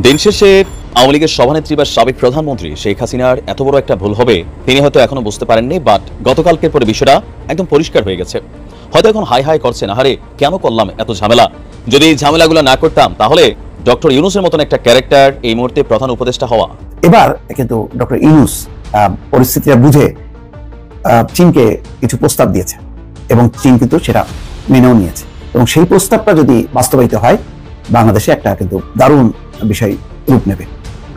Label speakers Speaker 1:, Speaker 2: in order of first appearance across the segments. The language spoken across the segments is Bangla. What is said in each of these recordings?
Speaker 1: দিন শেষে আওয়ামী লীগের সভানেত্রী বা সাবেক প্রধানমন্ত্রী শেখ হাসিনার এত বড় একটা ভুল হবে তিনি হয়তো এখনো বুঝতে পারেননি, বাট গতকালকের পরে বিষয়টা একদম পরিষ্কার হয়ে গেছে। হয়তো এখন হাই হাই করছেন, আহারে কেন করলাম এত ঝামেলা, যদি এই ঝামেলাগুলো না করতাম তাহলে ডক্টর ইউনূসের মতন একটা ক্যারেক্টার এই মুহূর্তে প্রধান উপদেষ্টা হওয়া।
Speaker 2: এবার কিন্তু ডক্টর ইউনূস পরিস্থিতিটা বুঝে চীনকে কিছু প্রস্তাব দিয়েছে এবং চীন কিন্তু সেটা মেনেও নিয়েছে, এবং সেই প্রস্তাবটা যদি বাস্তবায়িত হয় বাংলাদেশে একটা কিন্তু দারুণ বিষয় রূপ নেবে।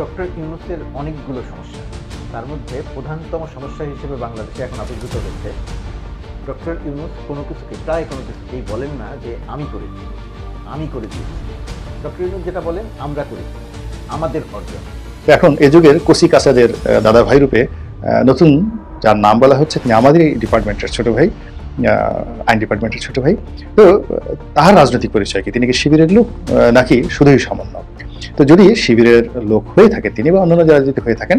Speaker 3: ডক্টর ইউনূসের অনেকগুলো সমস্যা, তার মধ্যে প্রধানতম সমস্যা হিসেবে বাংলাদেশে এখন আবির্ভূত হচ্ছে ডক্টর ইউনূস প্রায় কোনো কিছুকেই বলেন না যে আমি করেছি, আমি করে দিয়েছি। ডক্টর ইউনূস যেটা বলেন আমরা করেছি, আমাদের অর্জন।
Speaker 4: এখন এ যুগের কচি কাচাদের দাদা ভাই রূপে নতুন যার নাম বলা হচ্ছে তিনি আমাদেরই ডিপার্টমেন্টের ছোট ভাই, আইন ডিপার্টমেন্টের ছোট ভাই। তো তার রাজনৈতিক পরিচয় কি, তিনি কি শিবিরের লোক নাকি শুধুই সামান্য? তো যদি শিবিরের লোক হয়ে থাকে তিনি বা অন্যান্য যারা যদি হয়ে থাকেন,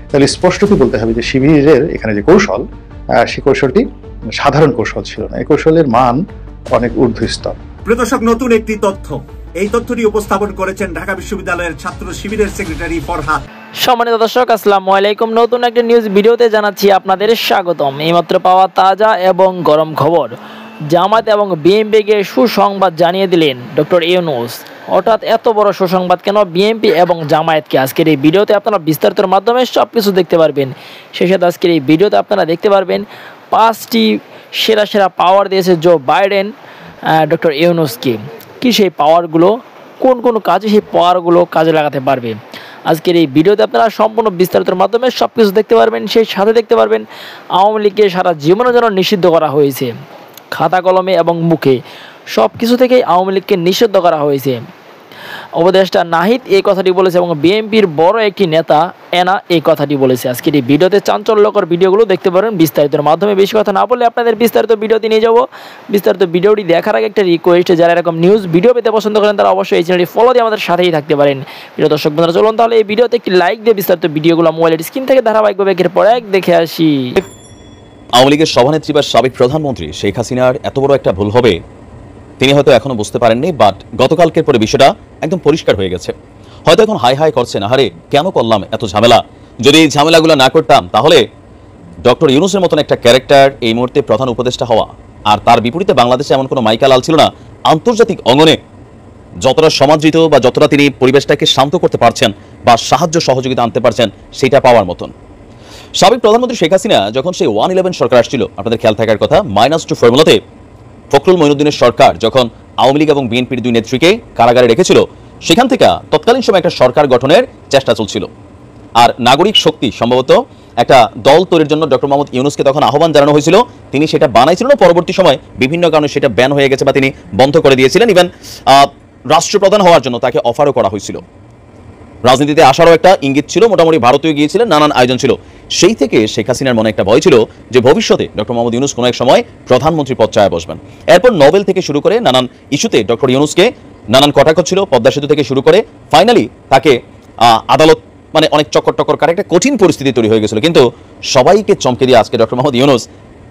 Speaker 4: তাহলে স্পষ্টতই বলতে হবে যে শিবিরের এখানে যে কৌশল, সেই কৌশলটি সাধারণ কৌশল ছিল না, এই কৌশলের মান অনেক ঊর্ধ্বস্তর।
Speaker 5: প্রিয় দর্শক, নতুন একটি তথ্য, এই তথ্যটি উপস্থাপন করেছেন ঢাকা বিশ্ববিদ্যালয়ের ছাত্র শিবিরের সেক্রেটারি ফরহাদ।
Speaker 6: সম্মানিত দর্শক, আসসালামু আলাইকুম। নতুন একটা নিউজ ভিডিওতে জানাচ্ছি আপনাদের স্বাগতম। এইমাত্র পাওয়া তাজা এবং গরম খবর, জামায়াত এবং বিএনপিকে সুসংবাদ জানিয়ে দিলেন ডক্টর ইউনূস। হঠাৎ এত বড় সুসংবাদ কেন বিএনপি এবং জামায়াতকে? আজকের এই ভিডিওতে আপনারা বিস্তারিতর মাধ্যমে সব কিছু দেখতে পারবেন। সেই সাথে আজকের এই ভিডিওতে আপনারা দেখতে পারবেন 5টি সেরা পাওয়ার দিয়েছে জো বাইডেন ডক্টর ইউনূসকে। কি সেই পাওয়ারগুলো, কোন কোন কাজে সেই পাওয়ারগুলো কাজে লাগাতে পারবে, আজকের এই ভিডিওতে আপনারা সম্পূর্ণ বিস্তারিতর মাধ্যমে সব কিছু দেখতে পারবেন। সেই সাথে দেখতে পারবেন আওয়ামী লীগকে সারা জীবনের জন্য নিষিদ্ধ করা হয়েছে, খাতা কলমে এবং মুখে সব কিছু থেকেই আওয়ামী লীগকে নিষিদ্ধ করা হয়েছে। উপদেষ্টা নাহিদ এই কথাটি বলেছে এবং বিএনপির বড় একটি নেতা এনা এই কথাটি বলেছে। আজকের এই ভিডিওতে চাঞ্চল্যকর ভিডিওগুলো দেখতে পারেন বিস্তারিতর মাধ্যমে। বেশি কথা না বলে আপনাদের বিস্তারিত ভিডিওতে নিয়ে যাবো। বিস্তারিত ভিডিওটি দেখার আগে একটা রিকোয়েস্ট, যারা এরকম নিউজ ভিডিও পেতে পছন্দ করেন তারা অবশ্যই এই চ্যানেলটি ফলো দিয়ে আমাদের সাথেই থাকতে পারেন। প্রিয় দর্শক বন্ধুরা, চলুন তাহলে এই ভিডিওতে একটি লাইক দিয়ে বিস্তারিত ভিডিওগুলো মোবাইলের স্ক্রিন থেকে ধারাবাহিকভাবে একের পর এক দেখে আসি।
Speaker 1: আওয়ামী লীগের সভানেত্রী বা সাবেক প্রধানমন্ত্রী শেখ হাসিনার এত বড় একটা ভুল হবে তিনি হয়তো এখনো বুঝতে পারেননি, বাট গতকালকের পরে বিষয়টা একদম পরিষ্কার হয়ে গেছে। হয়তো এখন হাই হাই করছেন, আহারে কেন করলাম এত ঝামেলা, যদি এই ঝামেলাগুলো না করতাম তাহলে ডক্টর ইউনূসের মতন একটা ক্যারেক্টার এই মুহূর্তে প্রধান উপদেষ্টা হওয়া। আর তার বিপরীতে বাংলাদেশে এমন কোনো মাইকা লাল ছিল না আন্তর্জাতিক অঙ্গনে যতটা সমাদৃত বা যতটা তিনি পরিবেশটাকে শান্ত করতে পারছেন বা সাহায্য সহযোগিতা আনতে পারছেন সেটা পাওয়ার মতন। সাবেক প্রধানমন্ত্রী শেখ হাসিনা যখন সেই 111 সরকার আসছিল, আপনাদের খেয়াল থাকার কথা, -2 ফর্মুলাতে ফখরুল মঈনুদ্দিনের সরকার যখন আওয়ামী লীগ এবং বিএনপির দুই নেত্রীকে কারাগারে রেখেছিল, সেখান থেকে তৎকালীন সময় একটা সরকার গঠনের চেষ্টা চলছিল। আর নাগরিক শক্তি সম্ভবত একটা দল তৈরির জন্য ডক্টর মোহাম্মদ ইউনূসকে তখন আহ্বান জানানো হয়েছিল, তিনি সেটা বানাইছিলেন। পরবর্তী সময় বিভিন্ন কারণে সেটা ব্যান হয়ে গেছে বা তিনি বন্ধ করে দিয়েছিলেন। ইভেন রাষ্ট্রপ্রধান হওয়ার জন্য তাকে অফারও করা হয়েছিল। রাজনীতিতে আসারও একটা ইঙ্গিত ছিল, মোটামুটি ভারতীয় গিয়েছিলেন, নানান আয়োজন ছিল। সেই থেকে শেখ হাসিনার মনে একটা ভয় ছিল যে ভবিষ্যতে ডক্টর মোহাম্মদ ইউনূস কোনো এক সময় প্রধানমন্ত্রী পদ চায় বসবেন। এরপর নোবেল থেকে শুরু করে নানান ইস্যুতে ডক্টর ইউনূসকে নানান কটাক্ষ ছিল, পদ্মা সেতু থেকে শুরু করে ফাইনালি তাকে আদালত মানে অনেক চক্কর টক্কর কার একটা কঠিন পরিস্থিতি তৈরি হয়ে গেছিল। কিন্তু সবাইকে চমকে দিয়ে আজকে ডক্টর মোহাম্মদ ইউনূস,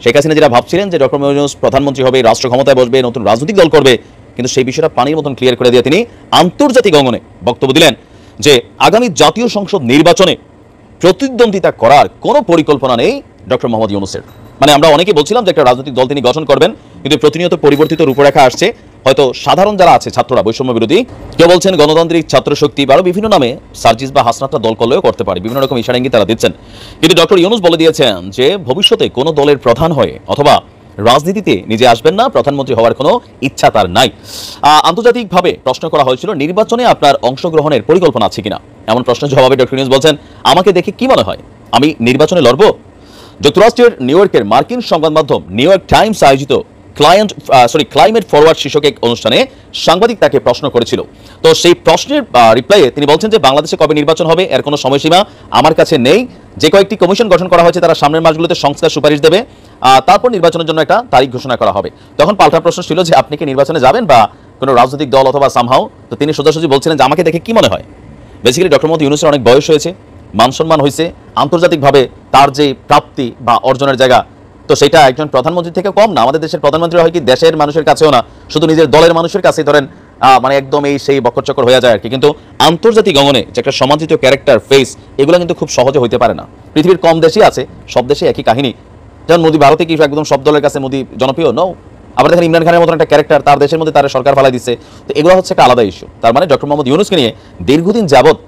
Speaker 1: শেখ হাসিনা যেটা ভাবছিলেন যে ডক্টর মোহাম্মদ ইউনূস প্রধানমন্ত্রী হবে, রাষ্ট্র ক্ষমতায় বসবে, নতুন রাজনৈতিক দল করবে, কিন্তু সেই বিষয়টা পানির মতন ক্লিয়ার করে দিয়ে তিনি আন্তর্জাতিক অঙ্গনে বক্তব্য দিলেন যে আগামী জাতীয় সংসদ নির্বাচনে প্রতিদ্বন্দ্বিতা করার কোনো পরিকল্পনা নেই ডক্টর মোহাম্মদ ইউনূসের। মানে আমরা অনেকেই বলছিলাম যে একটা রাজনৈতিক দল তিনি গঠন করবেন, কিন্তু প্রতিনিয়ত পরিবর্তিত রূপরেখা আসছে। হয়তো সাধারণ যারা আছে ছাত্ররা, বৈষম্য বিরোধী, কেউ বলছেন গণতান্ত্রিক ছাত্র শক্তি বা আরও বিভিন্ন নামে সার্জিস বা হাসনাতটা দল করলেও করতে পারে, বিভিন্ন রকম ইশারা ইঙ্গিত তারা দিচ্ছেন। কিন্তু ডক্টর ইউনূস বলে দিয়েছেন যে ভবিষ্যতে কোনো দলের প্রধান হয়ে অথবা রাজনীতিতে নিজে আসবেন না, প্রধানমন্ত্রী হওয়ার কোনো ইচ্ছা তার নাই। আন্তর্জাতিকভাবে প্রশ্ন করা হয়েছিল নির্বাচনে আপনার অংশগ্রহণের পরিকল্পনা আছে কিনা, এমন প্রশ্নের জবাবে ডক্টর ইউনূস বলছেন, আমাকে দেখে কি মনে হয় আমি নির্বাচনে লড়ব? যুক্তরাষ্ট্রের নিউ ইয়র্কের মার্কিন সংবাদ মাধ্যম নিউ ইয়র্ক টাইমস আয়োজিত ক্লাইমেট ফরওয়ার্ড শীর্ষক এক অনুষ্ঠানে সাংবাদিক তাকে প্রশ্ন করেছিল। তো সেই প্রশ্নের রিপ্লাইয়ে তিনি বলছেন যে বাংলাদেশে কবে নির্বাচন হবে এর কোনো সময়সীমা আমার কাছে নেই। যে কয়েকটি কমিশন গঠন করা হয়েছে তারা সামনের মাসগুলোতে সংস্কার সুপারিশ দেবে, তারপর নির্বাচনের জন্য একটা তারিখ ঘোষণা করা হবে। তখন পাল্টা প্রশ্ন ছিল যে আপনি কি নির্বাচনে যাবেন বা কোনো রাজনৈতিক দল অথবা সামহাও? তো তিনি সোজাসুজি বলছিলেন যে আমাকে দেখে কি মনে হয়। বেসিক্যালি ডক্টর মোহাম্মদ ইউনূসের অনেক বয়স হয়েছে, মান সম্মান হয়েছে, আন্তর্জাতিকভাবে তার যে প্রাপ্তি বা অর্জনের জায়গা, তো সেটা একজন প্রধানমন্ত্রী থেকে কম না। আমাদের দেশের প্রধানমন্ত্রী হয় কি দেশের মানুষের কাছেও না, শুধু নিজের দলের মানুষের কাছেই ধরেন মানে একদম এই সেই বকরচক্কর হয়ে যায় আর কি। কিন্তু আন্তর্জাতিক অঙ্গনে যে একটা সমাজিত ক্যারেক্টার ফেস, এগুলো কিন্তু খুব সহজে হইতে পারে না। পৃথিবীর কম দেশই আছে, সব দেশে একই কাহিনী। যেমন মোদি ভারতে কি একদম সব দলের কাছে মোদি জনপ্রিয় নও, আবার দেখেন ইমরান খানের মতন একটা ক্যারেক্টার তার দেশের মধ্যে তার সরকার ফালাই দিচ্ছে। তো এগুলো হচ্ছে একটা আলাদা ইস্যু। তার মানে ডক্টর মোহাম্মদ ইউনূসকে নিয়ে দীর্ঘদিন যাবত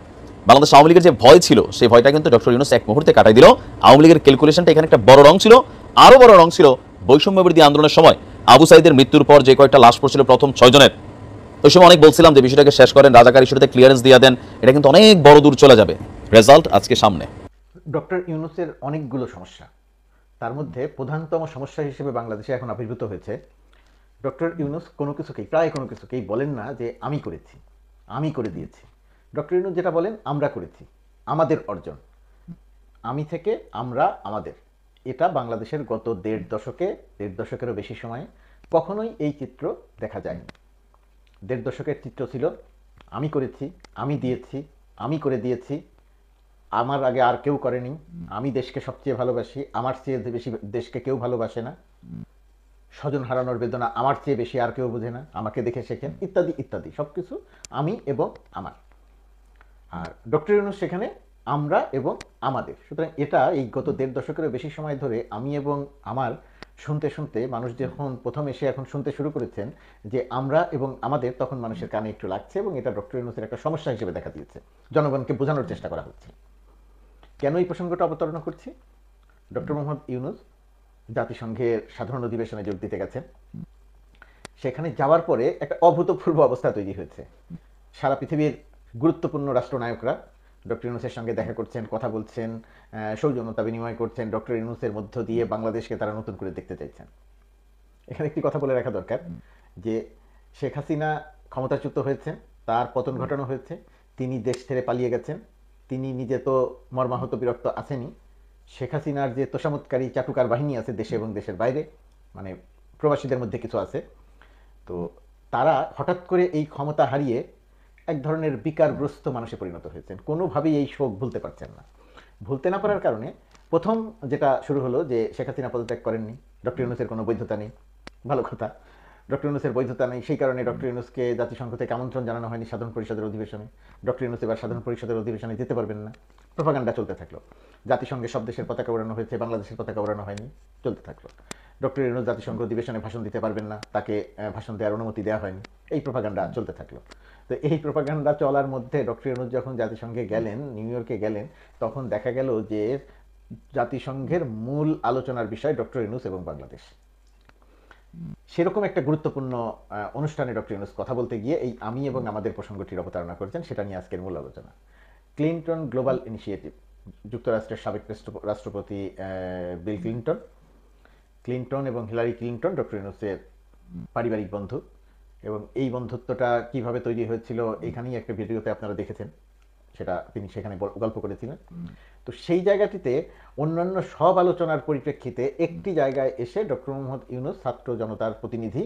Speaker 1: বাংলাদেশ আওয়ামী লীগের যে ভয় ছিল, সেই ভয়টা কিন্তু ডক্টর ইউনূস এক মুহূর্তে কাটাই দিল। আওয়ামী লীগের ক্যালকুলেশনটা এখানে একটা বড় রং ছিল। আরো বড় রং ছিল বৈষম্য বিরোধী আন্দোলনের সময় আবু সাইদের মৃত্যুর পর যে কয়েকটা লাশ পড়ছিল প্রথম 6 জনের, ওই সময় অনেক বলছিলাম যে বিষয়টাকে শেষ করেন, রাজাকার ইস্যুতে ক্লিয়ারেন্স দিয়ে দেন, এটা কিন্তু অনেক বড় দূর চলে যাবে। রেজাল্ট আজকে সামনে।
Speaker 3: ডক্টর ইউনূসের অনেকগুলো সমস্যা, তার মধ্যে প্রধানতম সমস্যা হিসেবে বাংলাদেশে এখন আবির্ভূত হয়েছে ডক্টর ইউনূস প্রায় কোনো কিছুকেই বলেন না যে আমি করেছি, আমি করে দিয়েছি। ডক্টর ইউনূস যেটা বলেন আমরা করেছি, আমাদের অর্জন, আমি থেকে আমরা, আমাদের। এটা বাংলাদেশের গত দেড় দশকেরও বেশি সময়ে কখনোই এই চিত্র দেখা যায়নি। দেড় দশকের চিত্র ছিল আমি করেছি, আমি দিয়েছি, আমি করে দিয়েছি, আমার আগে আর কেউ করেনি, আমি দেশকে সবচেয়ে ভালোবাসি, আমার চেয়ে বেশি দেশকে কেউ ভালোবাসে না, স্বজন হারানোর বেদনা আমার চেয়ে বেশি আর কেউ বোঝে না, আমাকে দেখে শেখেন, ইত্যাদি ইত্যাদি। সব কিছু আমি এবং আমার। আর ডক্টর ইউনূস সেখানে আমরা এবং আমাদের। সুতরাং এটা এই গত দেড় দশকেরও বেশি সময় ধরে আমি এবং আমার শুনতে শুনতে মানুষ যখন প্রথম এসে এখন শুনতে শুরু করেছেন যে আমরা এবং আমাদের, তখন মানুষের কানে একটু লাগছে এবং এটা ডক্টর ইউনূসের একটা সমস্যা হিসেবে দেখা দিয়েছে। জনগণকে বোঝানোর চেষ্টা করা হচ্ছে। কেন এই প্রসঙ্গটা অবতারণা করছি? ডক্টর মোহাম্মদ ইউনূস জাতিসংঘের সাধারণ অধিবেশনে যোগ দিতে গেছেন। সেখানে যাওয়ার পরে একটা অভূতপূর্ব অবস্থা তৈরি হয়েছে। সারা পৃথিবীর গুরুত্বপূর্ণ রাষ্ট্রনায়করা ডক্টর ইউনূসের সঙ্গে দেখা করছেন, কথা বলছেন, সৌজন্যতা বিনিময় করছেন। ডক্টর ইউনূসের মধ্য দিয়ে বাংলাদেশকে তারা নতুন করে দেখতে চাইছেন। এখানে একটি কথা বলে রাখা দরকার যে শেখ হাসিনা ক্ষমতাচ্যুত হয়েছেন, তার পতন ঘটানো হয়েছে, তিনি দেশ ছেড়ে পালিয়ে গেছেন। তিনি নিজে তো মর্মাহত বিরক্ত আছেনই। শেখ হাসিনার যে তোষামতকারী চাটুকার বাহিনী আছে দেশে এবং দেশের বাইরে, মানে প্রবাসীদের মধ্যে কিছু আছে, তো তারা হঠাৎ করে এই ক্ষমতা হারিয়ে এক ধরনের বিকারগ্রস্ত মানুষে পরিণত হয়েছেন। কোনোভাবেই এই শোক ভুলতে পারছেন না। ভুলতে না পারার কারণে প্রথম যেটা শুরু হলো যে শেখ হাসিনা পদত্যাগ করেননি, ডক্টর ইউনূসের কোনো বৈধতা নেই। ভালো কথা, ডক্টর ইউনূসের বৈধতা নেই, সেই কারণে ডক্টর ইউনূসকে জাতিসংঘ থেকে আমন্ত্রণ জানানো হয়নি সাধারণ পরিষদের অধিবেশনে। ডক্টর ইউনূস এবার সাধারণ পরিষদের অধিবেশনে যেতে পারবেন না। প্রোপাগান্ডা চলতে থাকলো। জাতিসংঘে সব দেশের পতাকা ওড়ানো হয়েছে, বাংলাদেশের পতাকা ওড়ানো হয়নি, চলতে থাকলো। ডক্টর ইউনূস জাতিসংঘ অধিবেশনে ভাষণ দিতে পারবেন না, তাকে ভাষণ দেওয়ার অনুমতি দেওয়া হয়নি। এই প্রোপাগান্ডা চলতে থাকলো। তো এই প্রোপাগান্ডা চলার মধ্যে ডক্টর ইউনূস যখন জাতিসংঘে গেলেন, নিউ ইয়র্কে গেলেন, তখন দেখা গেল যে জাতিসংঘের মূল আলোচনার বিষয় ডক্টর ইউনূস এবং বাংলাদেশ। সেরকম একটা গুরুত্বপূর্ণ অনুষ্ঠানে ডক্টর ইউনূস কথা বলতে গিয়ে এই আমি এবং আমাদের প্রসঙ্গটির অবতারণা করেছেন। সেটা নিয়ে আজকের মূল আলোচনা। ক্লিনটন গ্লোবাল ইনিশিয়েটিভ, যুক্তরাষ্ট্রের সাবেক রাষ্ট্রপতি বিল ক্লিনটন এবং হিলারি ক্লিনটন ডক্টর ইউনূসের পারিবারিক বন্ধু, এবং এই বন্ধুত্বটা কিভাবে তৈরি হয়েছিল এখানেই একটা ভিডিওতে আপনারা দেখেছেন, সেটা তিনি সেখানে গল্প করেছিলেন। তো সেই জায়গাটিতে অন্যান্য সব আলোচনার পরিপ্রেক্ষিতে একটি জায়গায় এসে ডক্টর মোহাম্মদ ইউনূস ছাত্র জনতার প্রতিনিধি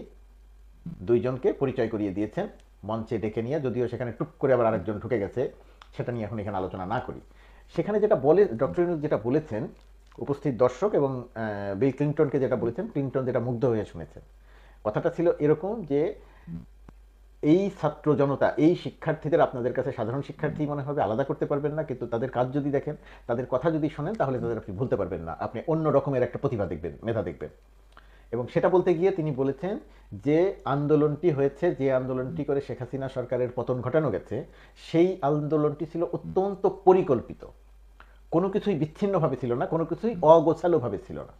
Speaker 3: দুইজনকে পরিচয় করিয়ে দিয়েছেন মঞ্চে ডেকে নিয়ে। যদিও সেখানে টুক করে আবার আরেকজন ঢুকে গেছে, সেটা নিয়ে এখন এখানে আলোচনা না করি। সেখানে যেটা বলে ডক্টর ইউনূস যেটা বলেছেন, উপস্থিত দর্শক এবং বিল ক্লিনটনকে যেটা বলেছেন, ক্লিনটন যেটা মুগ্ধ হয়ে শুনেছেন, কথাটা ছিল এরকম যে এই ছাত্র জনতা, এই শিক্ষার্থীদের আপনাদের কাছে সাধারণ শিক্ষার্থী মনে হবে, আলাদা করতে পারবেন না, কিন্তু তাদের কাজ যদি দেখেন, তাদের কথা যদি শোনেন, তাহলে তাদের আপনি ভুলতে পারবেন না। আপনি অন্য রকমের একটা প্রতিভা দেখবেন, মেধা দেখবেন। এবং সেটা বলতে গিয়ে তিনি বলেছেন যে আন্দোলনটি হয়েছে, যে আন্দোলনটি করে শেখ হাসিনা সরকারের পতন ঘটানো গেছে, সেই আন্দোলনটি ছিল অত্যন্ত পরিকল্পিত। কোনো কিছুই বিচ্ছিন্নভাবে ছিল না, কোনো কিছুই অগোছালোভাবে ছিল না।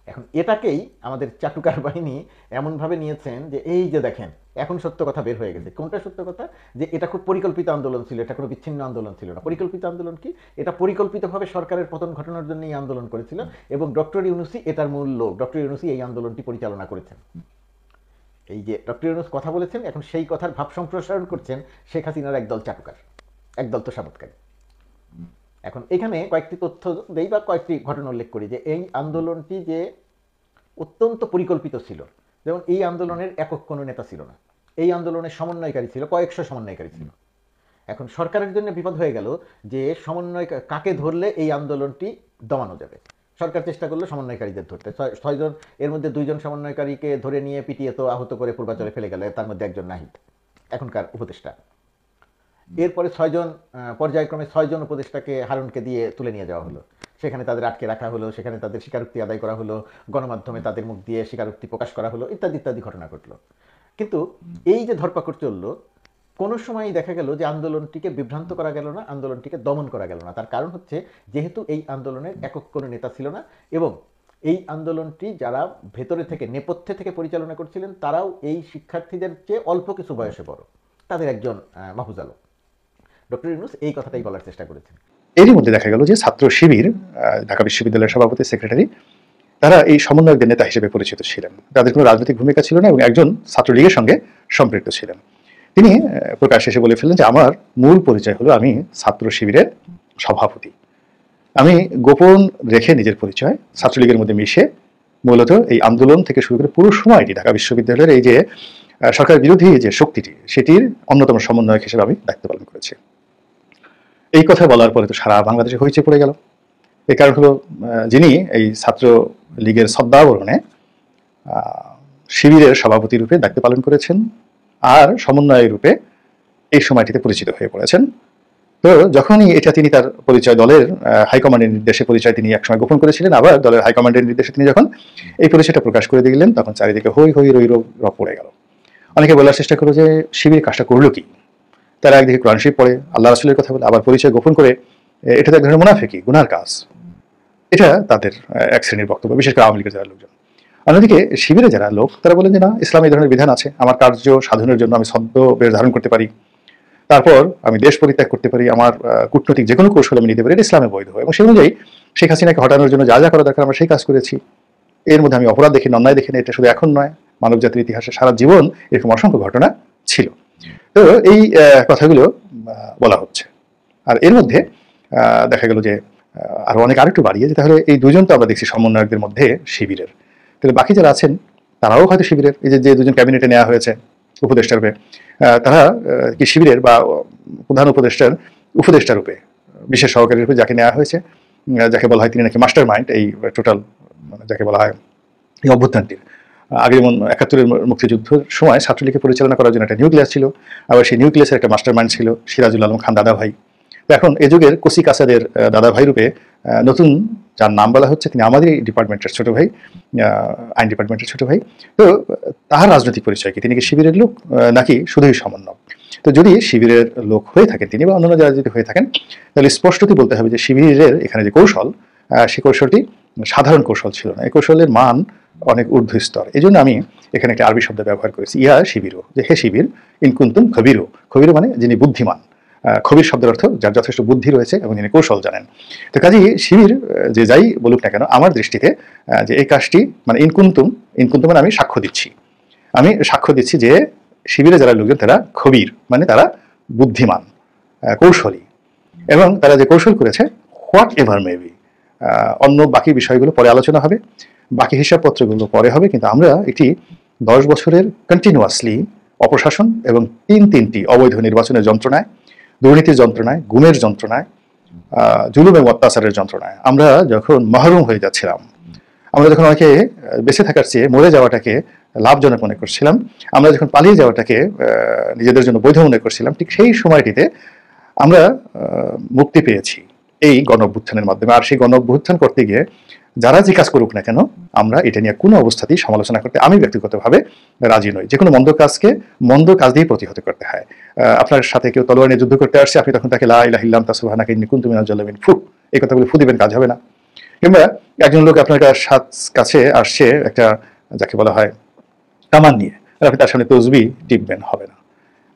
Speaker 3: এখন এটাকেই আমাদের চাটুকার বাহিনী এমনভাবে নিয়েছেন যে এই যে দেখেন এখন সত্য কথা বের হয়ে গেছে। কোনটা সত্য কথা? যে এটা খুব পরিকল্পিত আন্দোলন ছিল, এটা কোনো বিচ্ছিন্ন আন্দোলন ছিল না। পরিকল্পিত আন্দোলন কি? এটা পরিকল্পিতভাবে সরকারের পতন ঘটানোর জন্য এই আন্দোলন করেছিল এবং ডক্টর ইউনূসই এটার মূল লোক। ডক্টর ইউনূসই এই আন্দোলনটি পরিচালনা করেছেন। এই যে ডক্টর ইউনূস কথা বলেছেন, এখন সেই কথার ভাব সম্প্রসারণ করছেন শেখ হাসিনার একদল চাটুকার, একদল তোষামতকারী। এখন এখানে কয়েকটি তথ্য দেই বা কয়েকটি ঘটনা উল্লেখ করি যে এই আন্দোলনটি যে অত্যন্ত পরিকল্পিত ছিল। যেমন এই আন্দোলনের একক কোনো নেতা ছিল না, এই আন্দোলনের সমন্বয়কারী ছিল, কয়েকশো সমন্বয়কারী ছিল। এখন সরকারের জন্য বিপদ হয়ে গেল যে সমন্বয় কাকে ধরলে এই আন্দোলনটি দমানো যাবে। সরকার চেষ্টা করলো সমন্বয়কারীদের ধরতে। 6 জন, এর মধ্যে 2 জন সমন্বয়কারীকে ধরে নিয়ে পিটিয়ে তো আহত করে পূর্বাচলে ফেলে গেল, তার মধ্যে একজন নাহিদ। এখনকার উপদেষ্টা। এরপরে 6 জন পর্যায়ক্রমে 6 জন উপদেষ্টাকে হারুনকে দিয়ে তুলে নিয়ে যাওয়া হলো, সেখানে তাদের আটকে রাখা হলো, সেখানে তাদের স্বীকারোক্তি আদায় করা হলো, গণমাধ্যমে তাদের মুখ দিয়ে স্বীকারোক্তি প্রকাশ করা হলো, ইত্যাদি ইত্যাদি ঘটনা ঘটলো। কিন্তু এই যে ধরপাকড় চললো, কোনো সময়ই দেখা গেল যে আন্দোলনটিকে বিভ্রান্ত করা গেল না, আন্দোলনটিকে দমন করা গেল না। তার কারণ হচ্ছে যেহেতু এই আন্দোলনের একক কোনো নেতা ছিল না এবং এই আন্দোলনটি যারা ভেতরে থেকে নেপথ্যে থেকে পরিচালনা করছিলেন তারাও এই শিক্ষার্থীদের চেয়ে অল্প কিছু বয়সে বড়, তাদের একজন মাহফুজ আলম। ডক্টর ইউনূস এই কথাটাই বলার চেষ্টা করেছেন।
Speaker 4: এরই মধ্যে দেখা গেল যে ছাত্র শিবির, ঢাকা বিশ্ববিদ্যালয়ের সভাপতি, সেক্রেটারি, তারা এই সমন্বয়কদের নেতা হিসেবে পরিচিত ছিলেন। তাদের কোনো রাজনৈতিক ভূমিকা ছিল না এবং একজন ছাত্রলীগের সঙ্গে সম্পৃক্ত ছিলেন। তিনি প্রকাশ্যে এসে বলে ফেললেন যে আমার মূল পরিচয় হলো আমি ছাত্র শিবিরের সভাপতি। আমি গোপন রেখে নিজের পরিচয় ছাত্রলীগের মধ্যে মিশে মূলত এই আন্দোলন থেকে শুরু করে পুরো সময়টি ঢাকা বিশ্ববিদ্যালয়ের এই যে সরকার বিরোধী যে শক্তিটি, সেটির অন্যতম সমন্বয়ক হিসেবে আমি দায়িত্ব পালন করেছি। এই কথা বলার পরে তো সারা বাংলাদেশে হইচে পড়ে গেল। এই কারণ হলো যিনি এই ছাত্র লীগের ছদ্মাবরণে শিবিরের সভাপতি রূপে দায়িত্ব পালন করেছেন আর সমন্বয় রূপে এই সময়টিতে পরিচিত হয়ে পড়েছেন। তো যখনই এটা তিনি তার পরিচয় দলের হাইকমান্ডের নির্দেশে পরিচয় তিনি একসময় গোপন করেছিলেন, আবার দলের হাইকমান্ডের নির্দেশে তিনি যখন এই পরিচয়টা প্রকাশ করে দিলেন, তখন চারিদিকে হই হই রই রব পড়ে গেল। অনেকে বলার চেষ্টা করলো যে শিবির কাজটা করলো কি? তারা একদিকে কোরআন শরীফ পড়ে, আল্লাহ রাসূলের কথা বলে, আবার পরিচয় গোপন করে, এটা তো এক ধরনের মুনাফিকি, গুনার কাজ। এটা তাদের এক শ্রেণীর বক্তব্য, বিশেষ করে আওয়ামী লীগের যারা লোকজন। অন্যদিকে শিবিরে যারা লোক তারা বলেন যে না, ইসলামে এই ধরনের বিধান আছে, আমার কার্য সাধনের জন্য আমি ছদ্মবেশ ধারণ করতে পারি, তারপর আমি দেশ পরিত্যাগ করতে পারি, আমার কূটনৈতিক যে কোনো কৌশল আমি নিতে পারি, এটা ইসলামে বৈধ। এবং সেই অনুযায়ী শেখ হাসিনাকে হটানোর জন্য যা যা করা দরকার আমরা সেই কাজ করেছি। এর মধ্যে আমি অপরাধ দেখি, অন্যায় দেখি না। এটা শুধু এখন নয়, মানব জাতির ইতিহাসে সারা জীবন এরকম অসংখ্য ঘটনা ছিল। তো এই কথাগুলো বলা হচ্ছে। আর এর মধ্যে দেখা গেল যে আরো অনেক আরেকটু বাড়িয়ে যে তাহলে এই দুজন তো আমরা দেখছি সমন্বয়কদের মধ্যে শিবিরের, তাহলে বাকি যারা আছেন তারাও হয়তো শিবিরের। এই যে দুজন ক্যাবিনেটে নেওয়া হয়েছে উপদেষ্টা রূপে, তারা কি শিবিরের বা প্রধান উপদেষ্টা রূপে বিশেষ সহকারী রূপে যাকে নেওয়া হয়েছে, যাকে বলা হয় তিনি নাকি মাস্টার মাইন্ড এই টোটাল, যাকে বলা হয় এই অভ্যুত্থানটির। আগে যেমন ৭১-এর মুক্তিযুদ্ধের সময় ছাত্রলীগকে পরিচালনা করার জন্য একটা নিউক্লিয়াস ছিল, আবার সেই নিউক্লিয়াসের একটা মাস্টার মাইন্ড ছিল সিরাজুল আলম খান দাদা ভাই। তো এখন এ যুগের কোসি কাসাদের দাদা ভাই রূপে নতুন যার নাম বলা হচ্ছে, তিনি আমাদের ডিপার্টমেন্টের ছোট ভাই, আইন ডিপার্টমেন্টের ছোট ভাই। তো তার রাজনৈতিক পরিচয় কি? তিনি কি শিবিরের লোক নাকি শুধুই সমন্বয়? তো যদি শিবিরের লোক হয়ে থাকেন তিনি বা অন্যান্য যারা যদি হয়ে থাকেন, তাহলে স্পষ্টতই বলতে হবে যে শিবিরের এখানে যে কৌশল, সেই কৌশলটি সাধারণ কৌশল ছিল না। এই কৌশলের মান অনেক ঊর্ধ্ব স্তর। এই জন্য আমি এখানে একটা আরবি শব্দ ব্যবহার করেছি, ইয়া শিবিরও, যে হে শিবির ইনকুন্তুম খবিরও। খবিরও মানে যিনি বুদ্ধিমান। খবির শব্দের অর্থ যার যথেষ্ট বুদ্ধি রয়েছে এবং যিনি কৌশল জানেন। তো কাজেই শিবির যে যাই বলুক না কেন, আমার দৃষ্টিতে যে এই কাজটি মানে ইনকুন্তুম মানে আমি সাক্ষ্য দিচ্ছি যে শিবিরে যারা লোকজন তারা খবির, মানে তারা বুদ্ধিমান, কৌশলী, এবং তারা যে কৌশল করেছে হোয়াট এভার মেবি, অন্য বাকি বিষয়গুলো পরে আলোচনা হবে, বাকি হিসাবপত্রগুলো পরে হবে। কিন্তু আমরা একটি 10 বছরের কন্টিনিউয়াসলি অপশাসন এবং তিনটি অবৈধ নির্বাচনের যন্ত্রণায়, দুর্নীতির যন্ত্রণায়, গুমের যন্ত্রণায়, জুলুম এবং অত্যাচারের যন্ত্রণায় আমরা যখন মাহরুম হয়ে যাচ্ছিলাম, আমরা যখন অনেকে বেঁচে থাকার চেয়ে মরে যাওয়াটাকে লাভজনক মনে করছিলাম, আমরা যখন পালিয়ে যাওয়াটাকে নিজেদের জন্য বৈধ মনে করছিলাম, ঠিক সেই সময়টিতে আমরা মুক্তি পেয়েছি এই গণ অভ্যুত্থানের মাধ্যমে। আর সেই গণ অভ্যুত্থান করতে গিয়ে যারা যে কাজ করুক না কেন, আমরা এটা নিয়ে কোনো অবস্থাতেই সমালোচনা করতে আমি ব্যক্তিগতভাবে রাজি নই। যে কোনো মন্দ কাজকে মন্দ কাজ দিয়ে প্রতিহত করতে হয়। আপনার সাথে কেউ তলোয়ার নিয়ে যুদ্ধ করতে আসছে, আপনি তখন তাকে লা ইলাহা ইল্লাল্লাহ আনতা সুবহানাকা ইন্নী কুনতু মিনাজ জালিমিন ফু, এই কথাগুলো ফু দিবেন, কাজ হবে না। কিংবা একজন লোক আপনার কাছে আসছে একটা, যাকে বলা হয় কামান নিয়ে, আর আপনি তার সামনে তসবিহ টিপবেন, হবে না।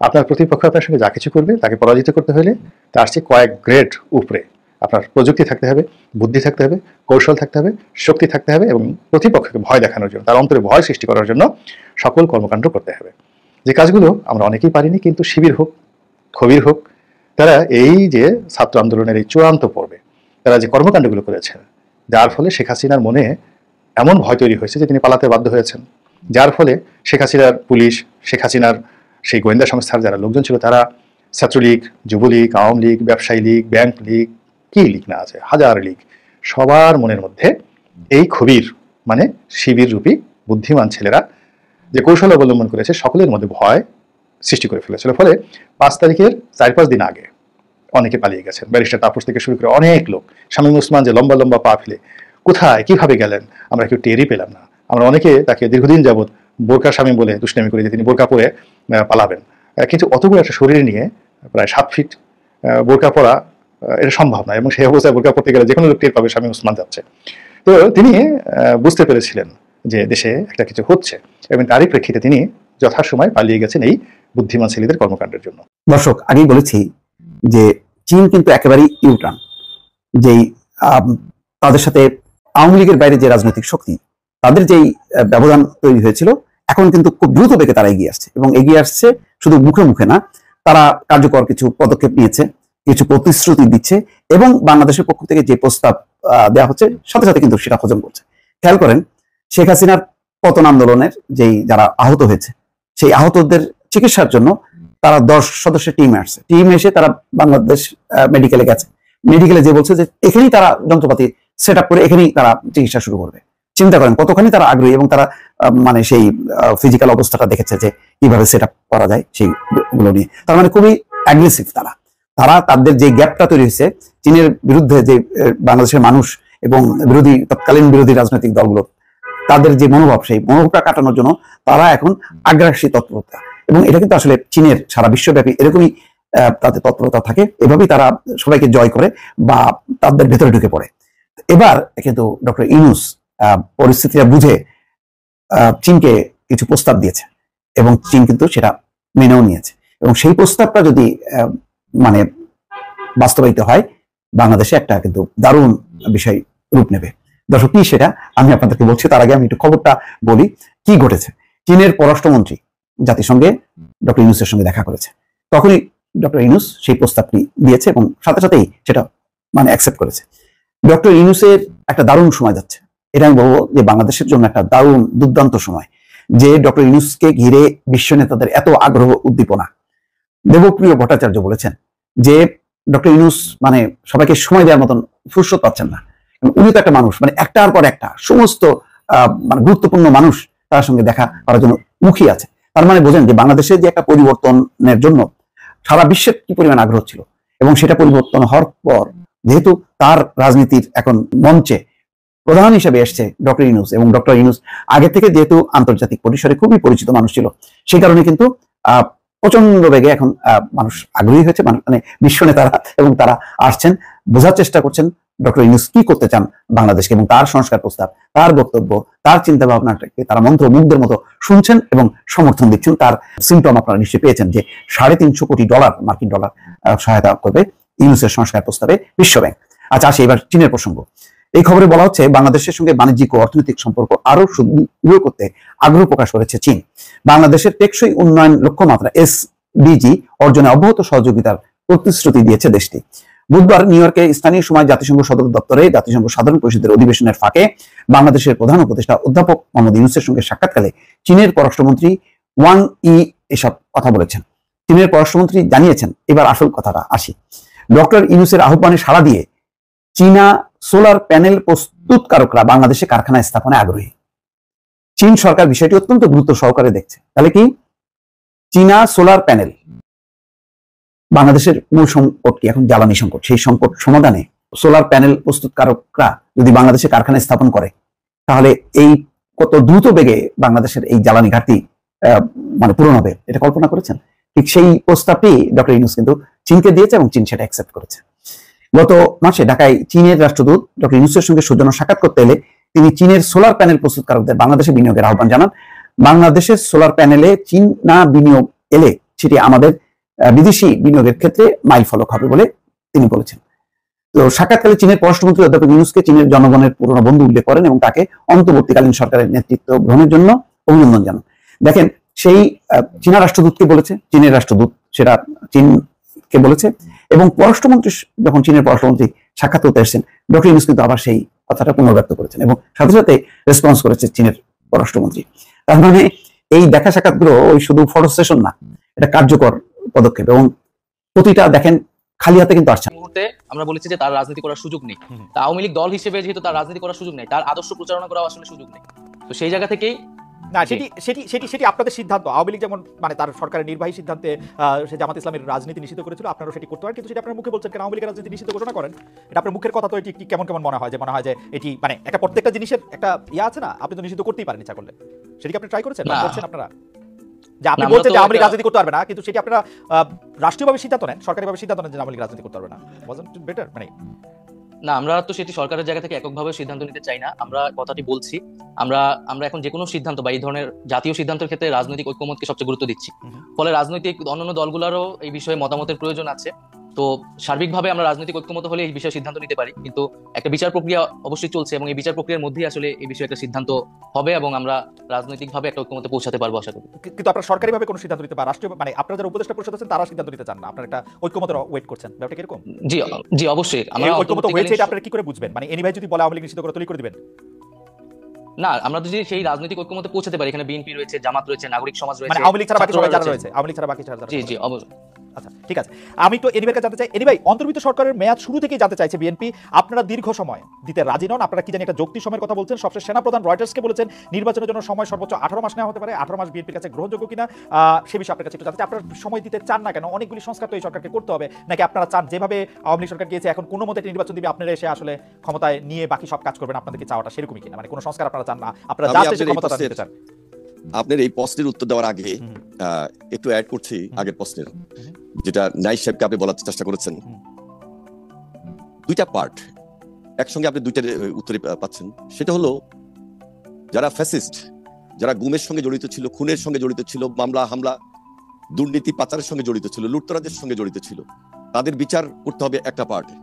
Speaker 4: আপনার প্রতিপক্ষ আপনার সঙ্গে যা কিছু করবে তাকে পরাজিত করতে হলে তার চেয়ে কয়েক গ্রেড উপরে আপনার প্রযুক্তি থাকতে হবে, বুদ্ধি থাকতে হবে, কৌশল থাকতে হবে, শক্তি থাকতে হবে, এবং প্রতিপক্ষকে ভয় দেখানোর জন্য, তার অন্তরে ভয় সৃষ্টি করার জন্য সকল কর্মকাণ্ড করতে হবে। যে কাজগুলো আমরা অনেকেই পারিনি, কিন্তু শিবির হোক, খবির হোক, তারা এই যে ছাত্র আন্দোলনের এই চূড়ান্ত পর্বে তারা যে কর্মকাণ্ডগুলো করেছেন, যার ফলে শেখ হাসিনার মনে এমন ভয় তৈরি হয়েছে যে তিনি পালাতে বাধ্য হয়েছেন। যার ফলে শেখ হাসিনার পুলিশ, শেখ হাসিনার সেই গোয়েন্দা সংস্থার যারা লোকজন ছিল, তারা ছাত্রলীগ, যুবলীগ, আওয়ামী লীগ, ব্যবসায়ী লীগ, ব্যাংক লীগ, কি লীগ না আছে, হাজার লীগ, সবার মনের মধ্যে এই খবির মানে শিবির রূপী বুদ্ধিমান ছেলেরা যে কৌশল অবলম্বন করেছে, সকলের মধ্যে ভয় সৃষ্টি করে ফেলেছিল। ফলে 5 তারিখের 4-5 দিন আগে অনেকে পালিয়ে গেছেন, ব্যারিস্টার তাপস থেকে শুরু করে অনেক লোক। শামীম ওসমান যে লম্বা লম্বা পা ফেলে কোথায় কিভাবে গেলেন আমরা কেউ টেরই পেলাম না। আমরা অনেকে তাকে দীর্ঘদিন যাবৎ বোরকা শামীম বলে দুষ্টামি করি যে তিনি বোরকা পরে পালাবেন, কিন্তু অতগুলো একটা শরীর নিয়ে প্রায় 7 ফিট বোরকা পরা এটা সম্ভব না, এবং সেই অবস্থায় বোরকা পড়তে গেলে যে কোনো লোক টের পাবে শামীম ওসমান যাচ্ছে। তো তিনি বুঝতে পেরেছিলেন যে দেশে একটা কিছু হচ্ছে, এবং তারই প্রেক্ষিতে তিনি যথাসময় পালিয়ে গেছেন এই বুদ্ধিমান ছেলেদের কর্মকাণ্ডের জন্য।
Speaker 2: দর্শক, আগেই বলেছি যে চীন কিন্তু একেবারেই ইউটার্ন, যেই তাদের সাথে আওয়ামী লীগের বাইরে যে রাজনৈতিক শক্তি তাদের যেই ব্যবধান তৈরি হয়েছিল, এখন কিন্তু খুব দ্রুত বেগে তারা এগিয়ে আসছে, এবং এগিয়ে আসছে শুধু মুখে মুখে না, তারা কার্যকর কিছু পদক্ষেপ নিয়েছে, কিছু প্রতিশ্রুতি দিচ্ছে, এবং বাংলাদেশের পক্ষ থেকে যে প্রস্তাব দেওয়া হচ্ছে সাথে সাথে কিন্তু সেটা হজম করছে। খেয়াল করেন, শেখ হাসিনার পতন আন্দোলনের যেই যারা আহত হয়েছে, সেই আহতদের চিকিৎসার জন্য তারা 10 সদস্যের টিম আসছে, টিম এসে তারা বাংলাদেশ মেডিকেলে গেছে। মেডিকেলে যে বলছে যে এখানেই তারা যন্ত্রপাতি সেট আপ করে এখানেই তারা চিকিৎসা শুরু করবে। চিন্তা করেন কতখানি তারা আগ্রহী, এবং তারা মানে সেই ফিজিক্যাল অবস্থাটা দেখেছে যে কিভাবে সেট আপ করা যায় সেইগুলো নিয়ে। তার মানে খুবই অ্যাগ্রেসিভ তারা তাদের যে গ্যাপটা তৈরি হয়েছে চীনের বিরুদ্ধে, যে বাংলাদেশের মানুষ এবং তৎকালীন বিরোধী রাজনৈতিক দলগুলো তাদের যে মনোভাব, সেই মনোভাবটা কাটানোর জন্য তারা এখন আগ্রাসী তৎপরতা, এবং এটা কিন্তু আসলে চীনের সারা বিশ্বব্যাপী এরকমই তাদের তৎপরতা থাকে, এভাবেই তারা সবাইকে জয় করে বা তাদের ভেতরে ঢুকে পড়ে। এবার কিন্তু ডক্টর ইউনূস পরিস্থিতিটা বুঝে চীনকে কিছু প্রস্তাব দিয়েছে, এবং চীন কিন্তু সেটা মেনেও নিয়েছে, এবং সেই প্রস্তাবটা যদি মানে বাস্তবায়িত হয় বাংলাদেশে একটা কিন্তু দারুণ বিষয় রূপ নেবে। দর্শক, কি সেটা আমি আপনাদেরকে বলছি, তার আগে আমি একটু খবরটা বলি কি ঘটেছে। চীনের পররাষ্ট্রমন্ত্রী জাতিসংঘে ডক্টর ইউনূসের সঙ্গে দেখা করেছে, তখনই ডক্টর ইউনূস সেই প্রস্তাবটি দিয়েছে, এবং সাথে সাথেই সেটা মানে অ্যাকসেপ্ট করেছে। ডক্টর ইউনূসের একটা দারুণ সময় যাচ্ছে, এটা আমি বলবো যে বাংলাদেশের জন্য একটা দারুণ দুর্দান্ত সময়, যে ডক্টর ইউনূসকে ঘিরে বিশ্ব নেতাদের এত আগ্রহ উদ্দীপনা। দেবপ্রিয় ভট্টাচার্য বলেছেন যে ডক্টর ইউনূস মানে সবাইকে সময় দেওয়ার মতন ফুরসত পাচ্ছেন না, উনি তো একটা মানুষ, মানে একটার পর একটা সমস্ত মানে গুরুত্বপূর্ণ মানুষ তার সঙ্গে দেখা করার জন্য মুখিয়ে আছে। তার মানে বোঝেন যে বাংলাদেশের যে একটা পরিবর্তনের জন্য সারা বিশ্বের কি পরিমাণ আগ্রহ ছিল, এবং সেটা পরিবর্তন হওয়ার পর যেহেতু তার রাজনীতির এখন মঞ্চে প্রধান হিসেবে এসছে ডক্টর ইউনূস, এবং ডক্টর ইউনূস আগে থেকে যেহেতু আন্তর্জাতিক পরিসরে খুবই পরিচিত মানুষ ছিল, সেই কারণে কিন্তু প্রচন্ড বেগে এখন মানুষ আগ্রহী হয়েছে, মানে বিশ্ব নেতারা, এবং তারা আসছেন, বোঝার চেষ্টা করছেন ডক্টর ইউনূস কি করতে চান বাংলাদেশকে, এবং তার সংস্কার প্রস্তাব, তার বক্তব্য, তার চিন্তা ভাবনাটাকে তারা মন্ত্রমুগ্ধের মতো শুনছেন এবং সমর্থন দিচ্ছেন। তার সিম্পটম আপনারা নিশ্চয়ই পেয়েছেন যে $350 কোটি মার্কিন ডলার সহায়তা করবে ইউনূসের সংস্কার প্রস্তাবে বিশ্বব্যাংক। আচ্ছা, আসি এবার চীনের প্রসঙ্গ। এই খবরে বলা হচ্ছে বাংলাদেশের সঙ্গে বাণিজ্যিক ও অর্থনৈতিক সম্পর্ক আরো সুদৃঢ় করতে আগ্রহ প্রকাশ করেছে চীন। বাংলাদেশের টেকসই উন্নয়ন লক্ষ্যমাত্রা SDG অর্জনে অব্যাহত সহযোগিতার প্রতিশ্রুতি দিয়েছে দেশটি। বুধবার নিউ ইয়র্কে স্থানীয় সময় জাতিসংঘ সদর দপ্তরে জাতিসংঘ সাধারণ পরিষদের অধিবেশনের ফাঁকে বাংলাদেশের প্রধান উপদেষ্টা অধ্যাপক মোহাম্মদ ইউনূসের সঙ্গে সাক্ষাৎকালে চীনের পররাষ্ট্রমন্ত্রী ওয়াং ই এসব কথা বলেছেন। চীনের পররাষ্ট্রমন্ত্রী জানিয়েছেন, এবার আসল কথাটা আসি, ডক্টর ইউনূসের আহ্বানে সাড়া দিয়ে চীনা সোলার প্যানেল প্রস্তুতকারকরা বাংলাদেশে কারখানা স্থাপনে আগ্রহী। চীন সরকার বিষয়টি অত্যন্ত গুরুত্ব সহকারে দেখছে। তাহলে কি চীনা সোলার প্যানেল, বাংলাদেশের মূল সংকট কি এখন জ্বালানি সংকট, সেই সংকট সমাধানে সোলার প্যানেল প্রস্তুতকারকরা যদি বাংলাদেশে কারখানা স্থাপন করে, তাহলে এই কত দ্রুত বেগে বাংলাদেশের এই জ্বালানি ঘাটতি মানে পূরণ হবে, এটা কল্পনা করেছেন? ঠিক সেই প্রস্তাবটি ডক্টর ইউনূস কিন্তু চীনকে দিয়েছে, এবং চীন সেটা অ্যাকসেপ্ট করেছে। গত মাসে ঢাকায় চীনের রাষ্ট্রদূত ডক্টর ইউনূসের সঙ্গে সৌজন্য সাক্ষাৎ করতে এলে তিনি চীনের সোলার প্যানেল প্রস্তুতকারকদের বাংলাদেশে বিনিয়োগের আহ্বান জানান। বাংলাদেশের সোলার প্যানেলে চীনা বিনিয়োগ এলে সেটি আমাদের বিদেশি বিনিয়োগের ক্ষেত্রে মাইল ফলক হবে বলে তিনি বলেছেন। তো সাক্ষাৎকালে চীনের পররাষ্ট্রমন্ত্রী অধ্যাপক ইউনূসকে চীনের জনগণের পুরনো বন্ধু উল্লেখ করেন, এবং তাকে অন্তর্বর্তীকালীন সরকারের নেতৃত্ব গ্রহণের জন্য অভিনন্দন জানান। দেখেন, সেই চীনা রাষ্ট্রদূতকে বলেছে, চীনের রাষ্ট্রদূত সেটা চীনকে বলেছে, এবং পররাষ্ট্রমন্ত্রী যখন চীনের পররাষ্ট্রমন্ত্রী সাক্ষাৎ করতে এসেছেন, ডক্টর ইউনূস কিন্তু আবার সেই কথাটা পুনর্ব্যক্ত করেছেন, এবং সাথে সাথে রেসপন্স করেছে চীনের পররাষ্ট্রমন্ত্রী। তার মানে এই দেখা সাক্ষাৎগুলো ওই শুধু ফটো সেশন না, এটা কার্যকর পদক্ষেপ, এবং প্রতিটা দেখেন খালি হাতে কিন্তু আসছে।
Speaker 7: মুহূর্তে আমরা বলেছি যে তার রাজনীতি করার সুযোগ নেই, তা আওয়ামী লীগ দল হিসেবে যেহেতু তার রাজনীতি করার সুযোগ নেই, তার আদর্শ প্রচারণা করার আসলে সুযোগ নেই। তো সেই জায়গা থেকেই
Speaker 8: না, সেটি আপনাদের সিদ্ধান্ত। আওয়ামী লীগ যেমন মানে তার সরকারের নির্বাহী সিদ্ধান্তে সে জামাত ইসলামের রাজনীতি নিষিদ্ধ করেছিল, আপনারাও সেটি করতে পারেন, কিন্তু সেটা আপনার মুখে বলছেন কেন আওয়ামী লীগের রাজনীতি নিষিদ্ধ ঘোষণা করেন? এটা আপনার মুখের কথা তো এটি কেমন কেমন মনে হয় যে এটি মানে একটা প্রত্যেকটা জিনিসের একটা আছে না, আপনি তো নিষিদ্ধ করতেই পারেন ইচ্ছা করলে। সেটি কি আপনি ট্রাই করেছেন? করছেন আপনারা? যে আপনি বলছেন যে আওয়ামী লীগ রাজনীতি করতে পারবে না, কিন্তু সেটি আপনারা রাষ্ট্রীয়ভাবে সিদ্ধান্ত নেন, সরকারিভাবে সিদ্ধান্ত নেন যে আওয়ামী লীগ রাজনীতি করতে পারবে না। Wasn't it better? মানে
Speaker 7: না, আমরা তো সেটি সরকারের জায়গা থেকে এককভাবে সিদ্ধান্ত নিতে চাই না। আমরা কথাটি বলছি, আমরা এখন যে কোনো সিদ্ধান্ত বা এই ধরনের জাতীয় সিদ্ধান্তের ক্ষেত্রে রাজনৈতিক ঐক্যমতকে সবচেয়ে গুরুত্ব দিচ্ছি। ফলে রাজনৈতিক অন্যান্য দলগুলোরও এই বিষয়ে মতামতের প্রয়োজন আছে। তো সার্বিকভাবে আমরা রাজনৈতিক ঐক্যমত হলে এই বিষয়ে সিদ্ধান্ত নিতে পারি, কিন্তু একটা বিচার প্রক্রিয়া অবশ্যই চলছে এবং এই বিচার প্রক্রিয়ার মধ্যেই আসলে এই বিষয়ে একটা সিদ্ধান্ত হবে এবং আমরা রাজনৈতিকভাবে একটা ঐক্যমতে পৌঁছাতে পারবো আশা করি।
Speaker 8: কিন্তু আপনারা সরকারিভাবে কোনো সিদ্ধান্ত নিতে বা রাষ্ট্রীয় মানে আপনারা যারা উপদেষ্টা পরিষদ আছেন তারা সিদ্ধান্ত নিতে চান না, আপনারা একটা ঐক্যমতের ওয়েট করছেন, ব্যাপারটা কি এরকম?
Speaker 7: জি অবশ্যই। আমরা
Speaker 8: ঐক্যমত হয়েছে এটা আপনারা কি করে বুঝবেন? মানে এনি ভাই যদি বলে আওয়ামী লীগ নিষিদ্ধ করে তৈরি করে দিবেন?
Speaker 7: না, আমরা যদি সেই রাজনৈতিক ঐক্যমতে পৌঁছাতে পারি, এখানে বিএনপি রয়েছে, জামাত রয়েছে, নাগরিক সমাজ রয়েছে,
Speaker 8: মানে আওয়ামী লীগ ছাড়া বাকি সবাই যারা রয়েছে, আওয়ামী লীগ ছাড়া বাকি যারা।
Speaker 7: জি অবশ্যই।
Speaker 8: আচ্ছা ঠিক আছে, আমি তো এনিভাই জানতে চাই, এনিভাই অন্তর্বর্তী সরকারের মেয়াদ শুরু থেকেই জানতে চাইছে বিএনপি, আপনারা দীর্ঘ সময় দিতে রাজি নন, আপনারা কি জানি একটা যৌক্তিক সময়ের কথা বলছেন, সবশেষ সেনাপ্রধান রয়টার্সকে বলেছেন নির্বাচনের জন্য সময় সর্বোচ্চ 18 মাস নেওয়া হতে পারে, 18 মাস বিএনপির কাছে গ্রহণযোগ্য কিনা সে বিষয়ে আপনার কাছে একটু জানতে চাই। আপনারা সময় দিতে চান না কেন? অনেকগুলি সংস্কার তো এই সরকারকে করতে হবে, নাকি আপনারা চান যেভাবে আওয়ামী লীগ সরকার গিয়েছে এখন কোনো মতে নির্বাচন দিবে, আপনারা এসে আসলে ক্ষমতায় নিয়ে বাকি সব কাজ করবেন, আপনাদেরকে চাওয়াটা সেরকমই কিনা? মানে কোনো সংস্কার আপনারা চান না, আপনারা যা ক্ষমতা দিতে চান?
Speaker 9: আপনার এই প্রশ্নের উত্তর দেওয়ার আগে একটু অ্যাড করছি আগের প্রশ্নের, যেটা নাইস সাহেবকে আপনি বলার চেষ্টা করেছেন। দুইটা পার্ট একসঙ্গে আপনি দুইটার উত্তরই পাচ্ছেন। সেটা হলো যারা ফ্যাসিস্ট, যারা গুমের সঙ্গে জড়িত ছিল, খুনের সঙ্গে জড়িত ছিল, মামলা হামলা দুর্নীতি পাচারের সঙ্গে জড়িত ছিল, লুটতরাজের সঙ্গে জড়িত ছিল, তাদের বিচার করতে হবে একটা পার্টে,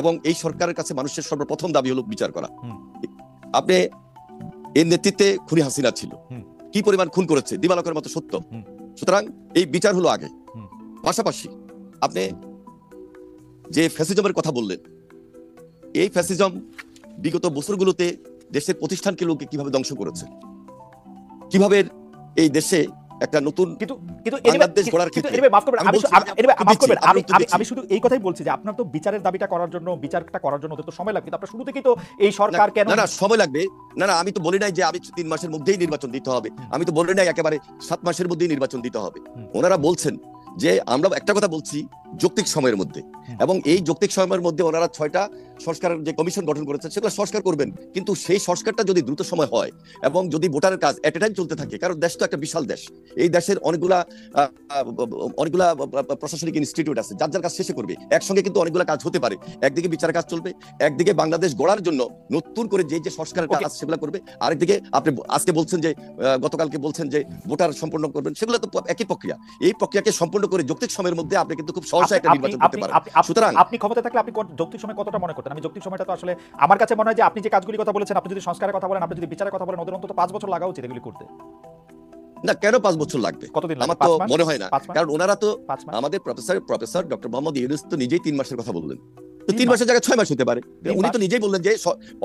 Speaker 9: এবং এই সরকারের কাছে মানুষের সর্বপ্রথম দাবি হলো বিচার করা। আপনি এর নেতৃত্বে খুনি হাসিনা ছিল, কি পরিমাণ খুন করেছে দিবালকের মতো সত্য। সুতরাং এই বিচার হলো আগে। পাশাপাশি আপনি যে ফ্যাসিজমের কথা বললেন, এই ফ্যাসিজম বিগত বছরগুলোতে দেশের প্রতিষ্ঠানকে লোকে কিভাবে ধ্বংস করেছে, কিভাবে এই দেশে একটা নতুন
Speaker 8: আমি শুধু এই কথাই বলছি যে আপনার তো বিচারের দাবিটা করার জন্য, বিচারটা করার জন্য তো সময় লাগবে, আপনার শুরু থেকেই তো এই সরকার কেন
Speaker 9: না সময় লাগবে না, আমি তো বলি নাই যে আমি 3 মাসের মধ্যেই নির্বাচন দিতে হবে, আমি তো বলি নাই একেবারে 7 মাসের মধ্যেই নির্বাচন দিতে হবে। ওনারা বলছেন যে আমরা একটা কথা বলছি যৌক্তিক সময়ের মধ্যে, এবং এই যৌক্তিক সময়ের মধ্যে ওনারা 6টা সংস্কারের যে কমিশন গঠন করেছেন সেগুলো সংস্কার করবেন, কিন্তু সেই সংস্কারটা যদি দ্রুত সময় হয় এবং যদি ভোটারের কাজ এট এ টাইম চলতে থাকে, কারণ দেশ তো একটা বিশাল দেশ, এই দেশের অনেকগুলা প্রশাসনিক ইনস্টিটিউট আছে, যার যার কাজ শেষে করবে, একসঙ্গে কিন্তু অনেকগুলো কাজ হতে পারে। একদিকে বিচারের কাজ চলবে, একদিকে বাংলাদেশ গড়ার জন্য নতুন করে যে সংস্কারের কাজ সেগুলো করবে, আরেকদিকে আপনি আজকে বলছেন যে গতকালকে বলছেন যে ভোটার সম্পন্ন করবেন, সেগুলো তো একই প্রক্রিয়া। এই প্রক্রিয়াকে সম্পূর্ণ করে যৌক্তিক সময়ের মধ্যে আপনি কিন্তু খুব সহজে একটা নির্বাচন করতে পারেন। সুতরাং
Speaker 8: আপনি ক্ষমতা থাকলে আপনি যৌক্তিক সময় কতটা মনে করতেন? আমি যৌক্তিক সময়টা তো আসলে আমার কাছে মনে হয় যে আপনি যে কাজগুলি কথা বলেছেন, আপনি যদি সংস্কারের কথা বলেন, আপনি যদি বিচারের কথা বলেন, ওদের অন্তত 5 বছর লাগা উচিত এগুলি করতে।
Speaker 9: না কেন 5 বছর লাগবে?
Speaker 8: কতদিন?
Speaker 9: আমার তো মনে হয় না, কারণ ওনারা তো আমাদের প্রফেসর ডক্টর মোহাম্মদ ইউনূস তো নিজেই 3 মাসের কথা বললেন, তো 3 মাসের জায়গায় 6 মাস হতে পারে। উনি তো নিজেই বললেন যে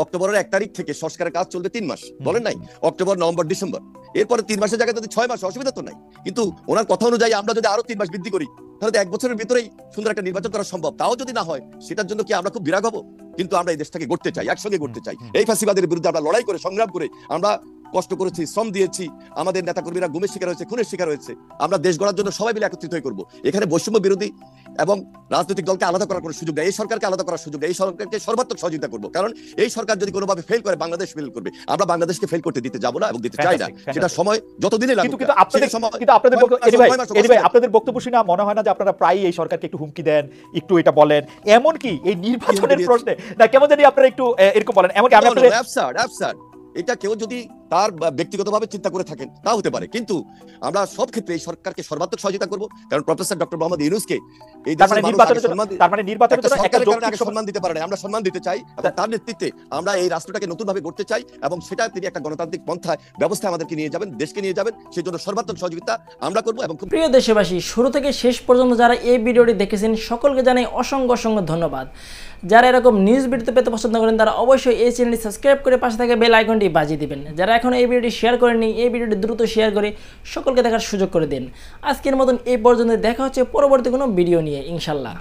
Speaker 9: অক্টোবরের 1 তারিখ থেকে সংস্কারের কাজ চলবে 3 মাস, বলেন নাই? অক্টোবর, নভেম্বর, ডিসেম্বর, এরপরে 3 মাসের জায়গায় যদি 6 মাস, অসুবিধা তো নাই। কিন্তু ওনার কথা অনুযায়ী আমরা যদি আরো 3 মাস বৃদ্ধি করি, তাহলে 1 বছরের ভিতরেই সুন্দর একটা নির্বাচন করা সম্ভব। তাও যদি না হয়, সেটার জন্য কি আমরা খুব বিরাগ হবো? কিন্তু আমরা এই দেশটাকে গড়তে চাই, একসঙ্গে গড়তে চাই। এই ফ্যাসিবাদের বিরুদ্ধে আমরা লড়াই করে, সংগ্রাম করে, আমরা কষ্ট করেছি, শ্রম দিয়েছি, আমাদের নেতাকর্মীরা গুমের শিকার হয়েছে, খুনের শিকার হয়েছে। আমরা দেশ গড়ার জন্য সবাই মিলে একত্রিত হয়ে করবো। এখানে বৈষম্য বিরোধী এবং রাজনৈতিক দলকে আলাদা করার কোনো সুযোগ নেই, এই সরকারকে আলাদা করার সুযোগ নেই, এই সরকারকে সর্বাত্মক সহযোগিতা করবো। কারণ এই সরকার যদি কোনোভাবে ফেল করে, বাংলাদেশ ফেল করবে। আমরা বাংলাদেশকে ফেল করতে দিতে যাবো না এবং দিতে চাই না। সেটা সময় যতদিনই লাগুক।
Speaker 8: কিন্তু আপনাদের বক্তব্য শুনে মনে হয় না যে আপনারা প্রায়ই এই সরকারকে একটু হুমকি দেন, একটু এটা বলেন, এমন কি এই নির্বাচনের প্রশ্নে না কেমন জানি আপনারা একটু এরকম বলেন? এমনকি আমি আপনাদের
Speaker 9: এটা কেউ যদি তার ব্যক্তিগতভাবে চিন্তা করে থাকেন তা হতে পারে, কিন্তু আমরা সব ক্ষেত্রে এই সরকারকে সর্বাত্মক সহযোগিতা করব। কারণ প্রফেসর ডক্টর মোহাম্মদ ইউনূসকে এই দেশের সম্মান দিতে পারে না, আমরা সম্মান দিতে চাই। তার নেতৃত্বে আমরা এই রাষ্ট্রটাকে নতুনভাবে গড়তে চাই, এবং সেটা তিনি একটা গণতান্ত্রিক পন্থায় ব্যবস্থা আমাদেরকে নিয়ে যাবেন, দেশকে নিয়ে যাবেন, সেই জন্য সর্বাত্মক সহযোগিতা আমরা করব। এবং
Speaker 6: প্রিয় দেশবাসী, শুরু থেকে শেষ পর্যন্ত যারা এই ভিডিওটি দেখেছেন সকলকে জানাই অসংখ্য অসংখ্য ধন্যবাদ। যারা এরকম নিউজ ভিডিও পেতে পছন্দ করেন তারা অবশ্যই এই চ্যানেলটি সাবস্ক্রাইব করে পাশে থাকা বেল আইকনটি বাজিয়ে দিবেন। যারা এখন এই ভিডিওটি শেয়ার করেননি, এই ভিডিওটি দ্রুত শেয়ার করে সকলকে দেখার সুযোগ করে দিন। আজকের মতন এই পর্যন্ত, দেখা হচ্ছে পরবর্তী কোনো ভিডিও নিয়ে ইনশাল্লাহ।